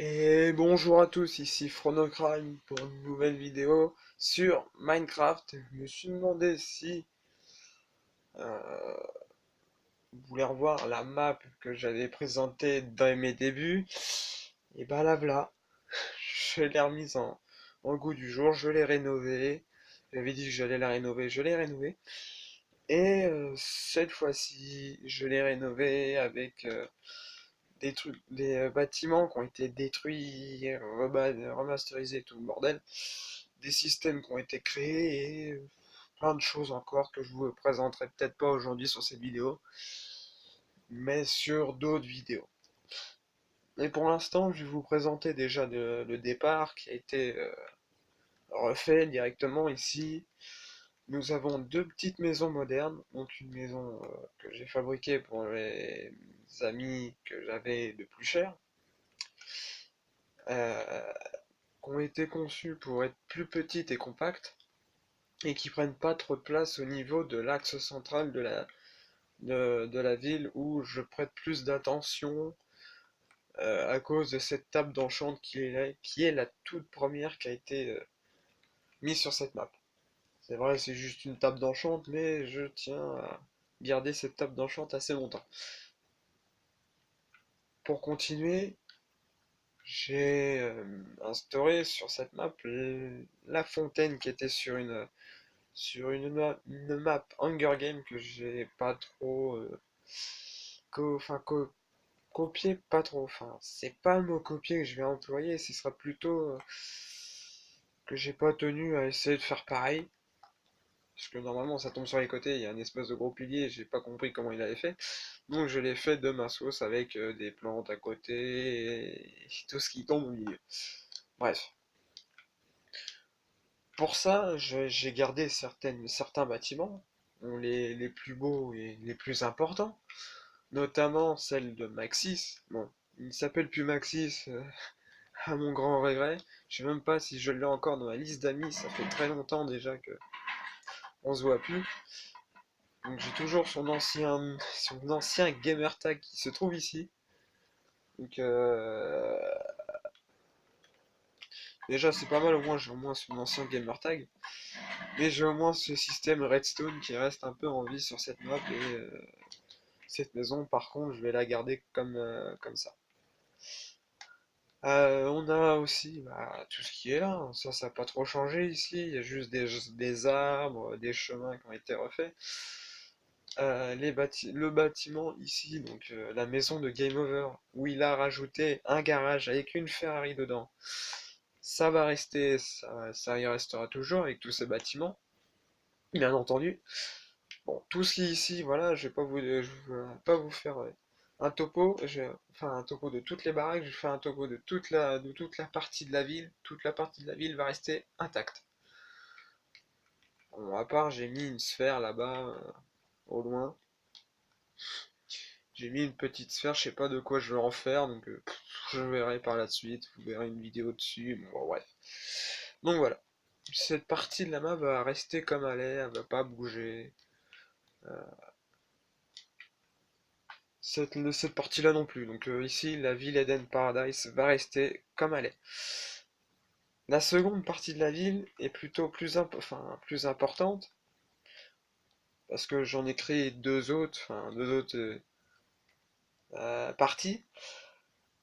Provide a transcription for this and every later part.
Et bonjour à tous, ici Chronocrime pour une nouvelle vidéo sur Minecraft. Je me suis demandé si vous voulez revoir la map que j'avais présentée dans mes débuts. Et bah la voilà, je l'ai remise en goût du jour, je l'ai rénovée. J'avais dit que j'allais la rénover, je l'ai rénovée. Et cette fois-ci, je l'ai rénovée avec des trucs, des bâtiments qui ont été détruits, remasterisés, tout le bordel, des systèmes qui ont été créés et plein de choses encore que je vous présenterai peut-être pas aujourd'hui sur cette vidéo, mais sur d'autres vidéos. Et pour l'instant, je vais vous présenter déjà le départ qui a été refait directement ici. Nous avons deux petites maisons modernes, donc une maison que j'ai fabriquée pour les amis que j'avais de plus cher, euh, qui ont été conçues pour être plus petites et compactes, et qui prennent pas trop de place au niveau de l'axe central de la ville où je prête plus d'attention à cause de cette table d'enchant qui est la toute première qui a été mise sur cette map. C'est vrai, c'est juste une table d'enchant, mais je tiens à garder cette table d'enchant assez longtemps. Pour continuer, j'ai instauré sur cette map la fontaine qui était sur une map Hunger Game que j'ai pas trop enfin copié, pas trop, enfin c'est pas le mot copier que je vais employer, ce sera plutôt que j'ai pas tenu à essayer de faire pareil, parce que normalement ça tombe sur les côtés, il y a un espèce de gros pilier, j'ai pas compris comment il avait fait, donc je l'ai fait de ma sauce avec des plantes à côté et tout ce qui tombe au milieu. Bref, pour ça j'ai gardé certains bâtiments, les plus beaux et les plus importants, notamment celle de Maxis. Bon, il ne s'appelle plus Maxis, à mon grand regret. Je sais même pas si je l'ai encore dans ma liste d'amis, ça fait très longtemps déjà que on se voit plus. Donc j'ai toujours son ancien gamer tag qui se trouve ici. Donc déjà c'est pas mal, au moins j'ai au moins son ancien gamer tag. Mais j'ai au moins ce système Redstone qui reste un peu en vie sur cette map et cette maison par contre je vais la garder comme ça. On a aussi bah, tout ce qui est là, hein. Ça n'a pas trop changé ici, il y a juste des arbres, des chemins qui ont été refaits. Le bâtiment ici, donc la maison de Game Over, où il a rajouté un garage avec une Ferrari dedans, ça va rester, ça y restera toujours avec tous ces bâtiments, bien entendu. Bon, tout ce qui est ici, voilà, je vais pas vous faire un topo, enfin un topo de toutes les baraques, je fais un topo de toute la partie de la ville. Toute la partie de la ville va rester intacte. Bon, à part, j'ai mis une sphère là-bas, au loin. J'ai mis une petite sphère, je sais pas de quoi je vais en faire, donc je verrai par la suite, vous verrez une vidéo dessus, bon, bref. Donc voilà, cette partie de la map va rester comme elle est, elle va pas bouger. Euh, cette partie-là non plus. Donc ici, la ville Eden Paradise va rester comme elle est. La seconde partie de la ville est plutôt plus importante, parce que j'en ai créé deux autres parties.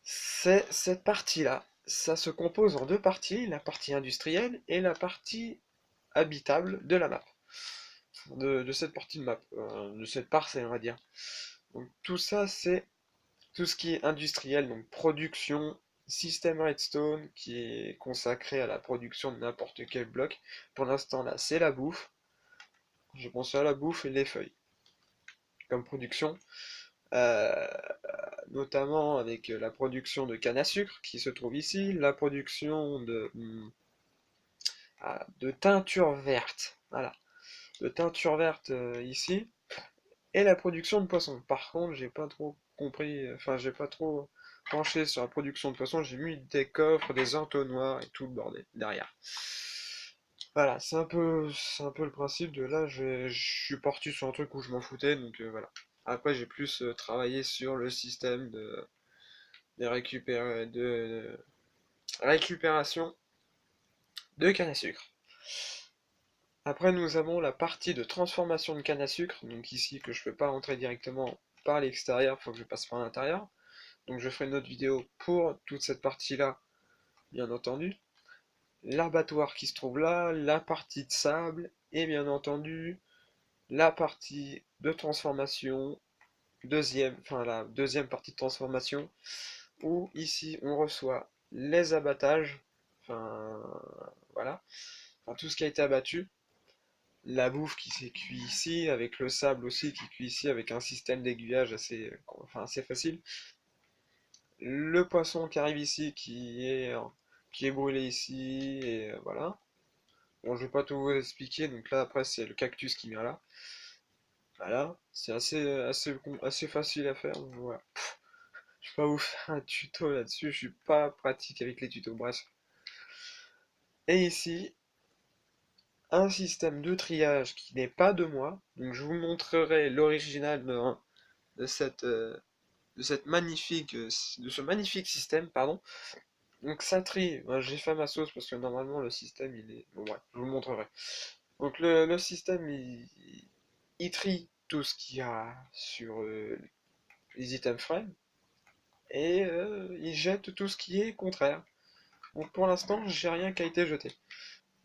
C'est cette partie-là. Ça se compose en deux parties, la partie industrielle et la partie habitable de la map. De cette partie de map, de cette parcelle, on va dire. Donc tout ça, c'est tout ce qui est industriel, donc production, système Redstone qui est consacré à la production de n'importe quel bloc. Pour l'instant là, c'est la bouffe. J'ai pensé à la bouffe et les feuilles comme production, euh, notamment avec la production de canne à sucre qui se trouve ici, la production de teinture verte, voilà, de teinture verte ici, et la production de poissons. Par contre, j'ai pas trop compris, enfin j'ai pas trop penché sur la production de poissons, j'ai mis des coffres, des entonnoirs et tout le bordel derrière. Voilà, c'est un peu le principe de là, je suis parti sur un truc où je m'en foutais, donc voilà. Après, j'ai plus travaillé sur le système de récupération de canne à sucre. Après, nous avons la partie de transformation de canne à sucre, donc ici que je ne peux pas rentrer directement par l'extérieur, il faut que je passe par l'intérieur. Donc je ferai une autre vidéo pour toute cette partie-là, bien entendu. L'abattoir qui se trouve là, la partie de sable, et bien entendu, la partie de transformation, la deuxième partie de transformation, où ici on reçoit les abattages, enfin voilà, enfin, tout ce qui a été abattu, la bouffe qui s'est cuit ici, avec le sable aussi qui cuit ici, avec un système d'aiguillage assez facile. Le poisson qui arrive ici, qui est brûlé ici, et voilà. Bon, je vais pas tout vous expliquer, donc là après c'est le cactus qui vient là. Voilà, c'est assez facile à faire. Donc voilà. Je vais pas vous faire un tuto là-dessus, je suis pas pratique avec les tutos, bref. Et ici, un système de triage qui n'est pas de moi. Donc je vous montrerai l'original de ce magnifique système, pardon. Donc ça trie, ben, j'ai fait ma sauce parce que normalement le système il est. Bon bref, je vous le montrerai. Donc le système il trie tout ce qu'il y a sur les items frais et il jette tout ce qui est contraire. Donc pour l'instant j'ai rien qui a été jeté.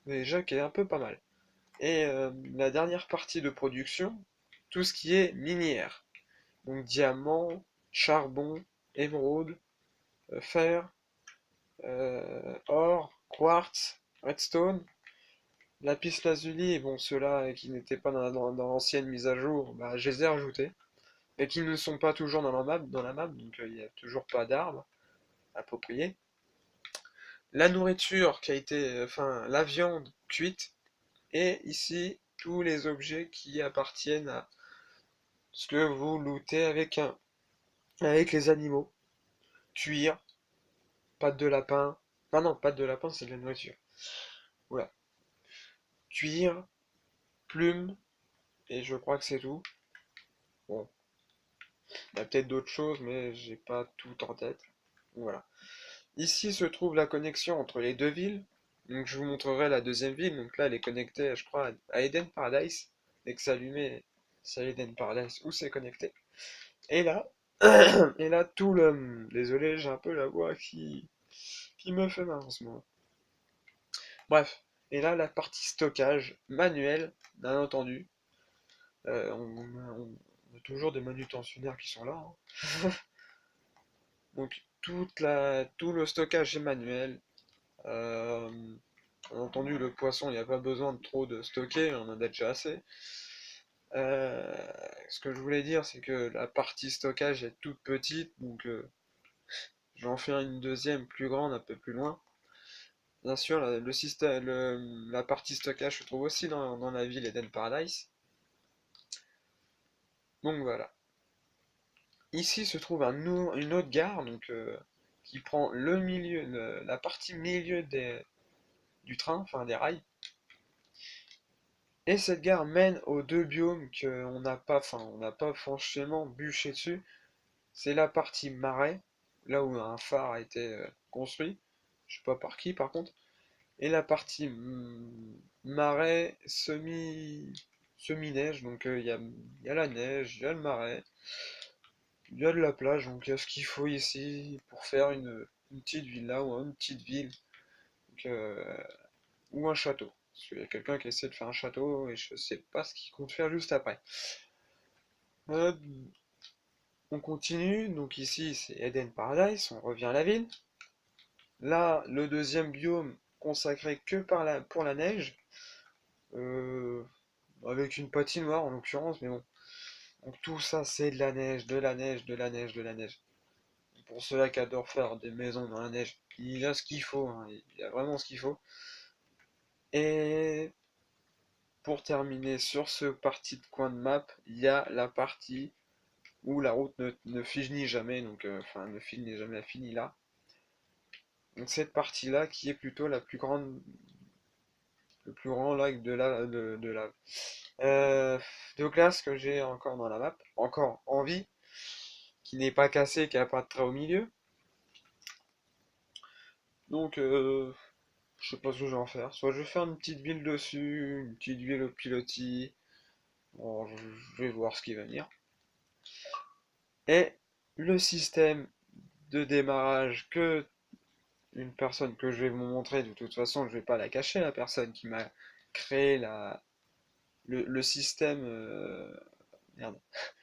Déjà qui est un peu pas mal. Et la dernière partie de production, tout ce qui est minière. Donc diamant, charbon, émeraude, fer, or, quartz, redstone, lapis lazuli, et bon ceux-là qui n'étaient pas dans l'ancienne mise à jour, bah, je les ai rajoutés. Et qui ne sont pas toujours dans la map, donc il n'y a toujours pas d'arbres appropriés. La nourriture qui a été, enfin la viande cuite, et ici tous les objets qui appartiennent à ce que vous lootez avec les animaux. Cuir, pattes de lapin. Ah non, pattes de lapin, c'est de la nourriture. Voilà. Cuir, plumes, et je crois que c'est tout. Bon, il y a peut-être d'autres choses, mais j'ai pas tout en tête. Voilà. Ici se trouve la connexion entre les deux villes. Donc je vous montrerai la deuxième ville. Donc là, elle est connectée, je crois, à Eden Paradise. Dès que c'est allumé, c'est Eden Paradise où c'est connecté. Et là, et là, tout le. Désolé, j'ai un peu la voix qui me fait mal en ce moment. Bref, et là la partie stockage manuel, bien entendu. On a toujours des manutentionnaires qui sont là, hein. Donc tout le stockage est manuel. Euh, Bien entendu, le poisson, il n'y a pas besoin de trop de stocker, on en a déjà assez. Ce que je voulais dire, c'est que la partie stockage est toute petite, donc j'en fais une deuxième plus grande un peu plus loin. Bien sûr, la partie stockage se trouve aussi dans la ville Eden Paradise. Donc voilà. Ici se trouve une autre gare donc, qui prend la partie milieu du train, enfin des rails. Et cette gare mène aux deux biomes on n'a pas franchement bûché dessus. C'est la partie marais, là où un phare a été construit. Je sais pas par qui par contre. Et la partie marais semi-neige. Donc il y a la neige, il y a le marais. Il y a de la plage, donc il y a ce qu'il faut ici pour faire une petite villa ou une petite ville donc, ou un château. Parce qu'il y a quelqu'un qui essaie de faire un château et je sais pas ce qu'il compte faire juste après. Euh, on continue, donc ici c'est Eden Paradise, on revient à la ville. Là, le deuxième biome consacré que pour la neige, euh, avec une patinoire en l'occurrence, mais bon. Donc tout ça c'est de la neige, de la neige, de la neige, de la neige. Pour ceux-là qui adorent faire des maisons dans la neige, il y a ce qu'il faut, hein, il y a vraiment ce qu'il faut. Et pour terminer sur ce parti de coin de map, il y a la partie où la route ne finit jamais, donc enfin ne finit jamais finie là. Donc cette partie-là qui est plutôt la plus grande, le plus grand lac euh, de glace que j'ai encore dans la map, encore en vie, qui n'est pas cassé, qui n'a pas de trait au milieu. Donc, je sais pas ce que je vais en faire. Soit je vais faire une petite ville dessus, une petite ville au pilotis. Bon, je vais voir ce qui va venir. Et le système de démarrage que une personne que je vais vous montrer, de toute façon, je vais pas la cacher, la personne qui m'a créé le système, merde,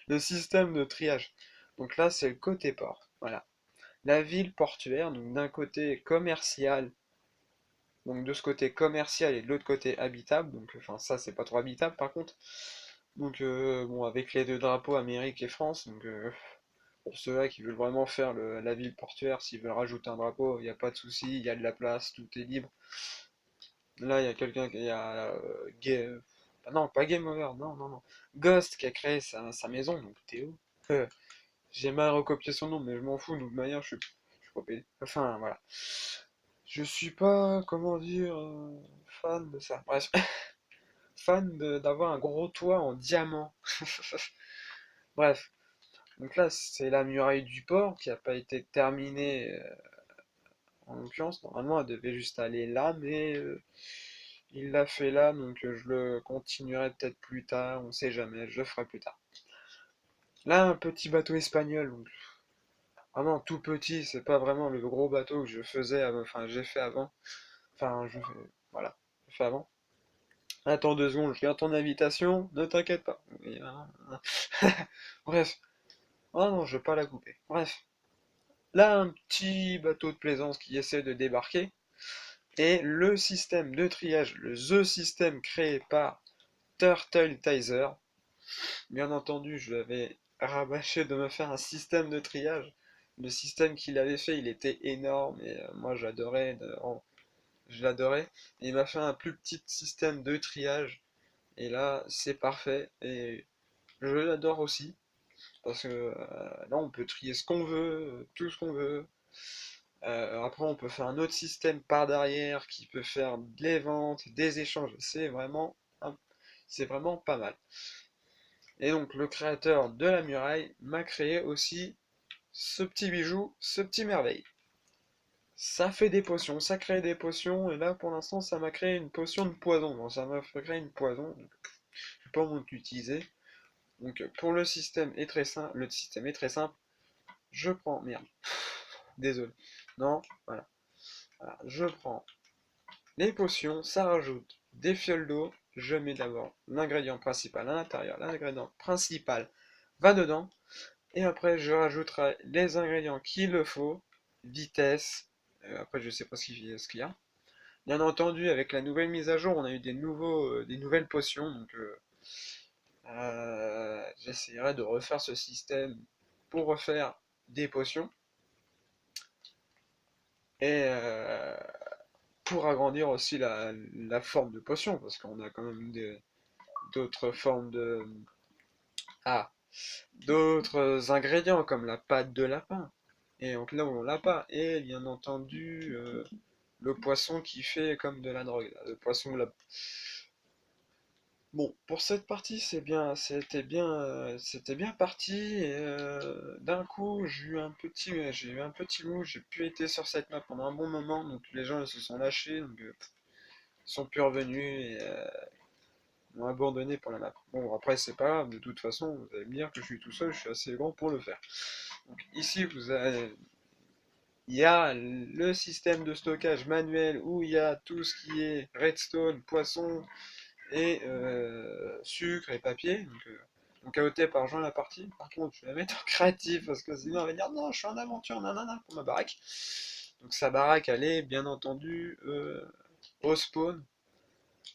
le système de triage. Donc là, c'est le côté port. Voilà. La ville portuaire, donc d'un côté commercial, donc de ce côté commercial et de l'autre côté habitable. Donc, enfin, ça, c'est pas trop habitable par contre. Donc, bon, avec les deux drapeaux, Amérique et France. Donc, pour ceux-là qui veulent vraiment faire la ville portuaire, s'ils veulent rajouter un drapeau, il n'y a pas de souci, il y a de la place, tout est libre. Là, il y a quelqu'un qui a non, pas Game Over, non, non, non. Ghost qui a créé sa maison, donc Théo. Euh, j'ai mal recopié son nom, mais je m'en fous, de toute manière, je suis pas payé. Enfin, voilà. Je suis pas, comment dire, fan de ça. Bref, fan d'avoir un gros toit en diamant. Bref, donc là, c'est la muraille du port qui a pas été terminée, en l'occurrence. Normalement, elle devait juste aller là, mais il l'a fait là, donc je le continuerai peut-être plus tard, on sait jamais, je le ferai plus tard. Là, un petit bateau espagnol, donc vraiment tout petit, c'est pas vraiment le gros bateau que je faisais, enfin j'ai fait avant. Enfin, voilà, j'ai fait avant. Attends 2 secondes, je regarde ton invitation, ne t'inquiète pas. Bref, oh non, je vais pas la couper. Bref, là, un petit bateau de plaisance qui essaie de débarquer, et le système de triage, le The System créé par Turtle Tizer. Bien entendu, je lui avais rabâché de me faire un système de triage. Le système qu'il avait fait, il était énorme et moi j'adorais, je l'adorais. Et il m'a fait un plus petit système de triage et là c'est parfait et je l'adore aussi parce que là on peut trier ce qu'on veut, tout ce qu'on veut. Après on peut faire un autre système par derrière qui peut faire des ventes, des échanges. C'est vraiment pas mal. Et donc le créateur de la muraille m'a créé aussi ce petit bijou, ce petit merveille. Ça fait des potions, ça crée des potions, et là pour l'instant ça m'a créé une potion de poison. Donc ça m'a fait créer une poison, donc je peux pas l'utiliser. Donc pour le système est très simple, je prends, merde, désolé. Non, voilà. Voilà, je prends les potions, ça rajoute des fioles d'eau, je mets d'abord l'ingrédient principal à l'intérieur, l'ingrédient principal va dedans, et après, je rajouterai les ingrédients qu'il le faut, vitesse, après je sais pas ce qu'il y a. Bien entendu, avec la nouvelle mise à jour, on a eu des nouvelles potions, donc j'essaierai de refaire ce système pour refaire des potions, et pour agrandir aussi la forme de potion, parce qu'on a quand même d'autres formes Ah, d'autres ingrédients comme la pâte de lapin. Et donc là où on l'a pas. Et bien entendu, le poisson qui fait comme de la drogue. Là. Le poisson là. Bon, pour cette partie, c'était bien parti. Et d'un coup, j'ai eu un petit mou. J'ai pu être sur cette map pendant un bon moment. Donc les gens ils se sont lâchés. Donc ils sont plus revenus et m'ont abandonné pour la map. Bon, après c'est pas grave. De toute façon, vous allez me dire que je suis tout seul. Je suis assez grand pour le faire. Donc ici, il y a le système de stockage manuel où il y a tout ce qui est redstone, poisson et sucre et papier. Donc AOT par rejoint la partie. Par contre, je vais la mettre en créatif parce que sinon on va dire non, je suis en aventure, nanana, pour ma baraque. Donc sa baraque, elle est bien entendu au spawn.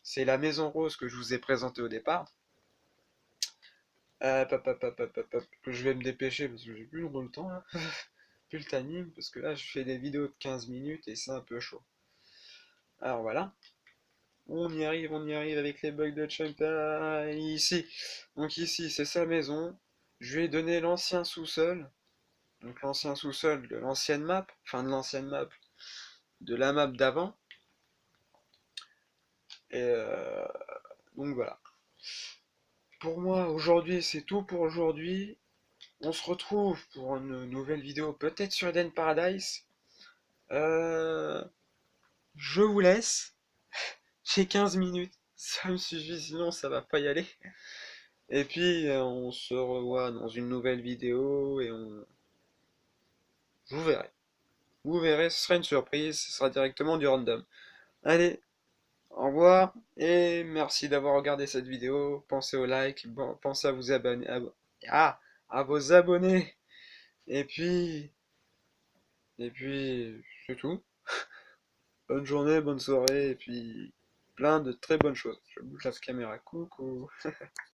C'est la maison rose que je vous ai présentée au départ. Que je vais me dépêcher parce que j'ai plus le temps là. Plus le timing parce que là je fais des vidéos de 15 minutes et c'est un peu chaud. Alors voilà, on y arrive avec les bugs de Champa ici. Donc ici c'est sa maison. Je lui ai donné l'ancien sous-sol. Donc l'ancien sous-sol de l'ancienne map, enfin de l'ancienne map, de la map d'avant. Et donc voilà. Pour moi aujourd'hui c'est tout pour aujourd'hui. On se retrouve pour une nouvelle vidéo peut-être sur Eden Paradise. je vous laisse. J'ai 15 minutes. Ça me suffit, sinon ça va pas y aller. Et puis, on se revoit dans une nouvelle vidéo et on... Vous verrez. Vous verrez, ce sera une surprise, ce sera directement du random. Allez, au revoir et merci d'avoir regardé cette vidéo. Pensez au like, bon, pensez à vous abonner, à vos abonnés. Et puis, c'est tout. Bonne journée, bonne soirée et puis plein de très bonnes choses. Je bouge la caméra, coucou.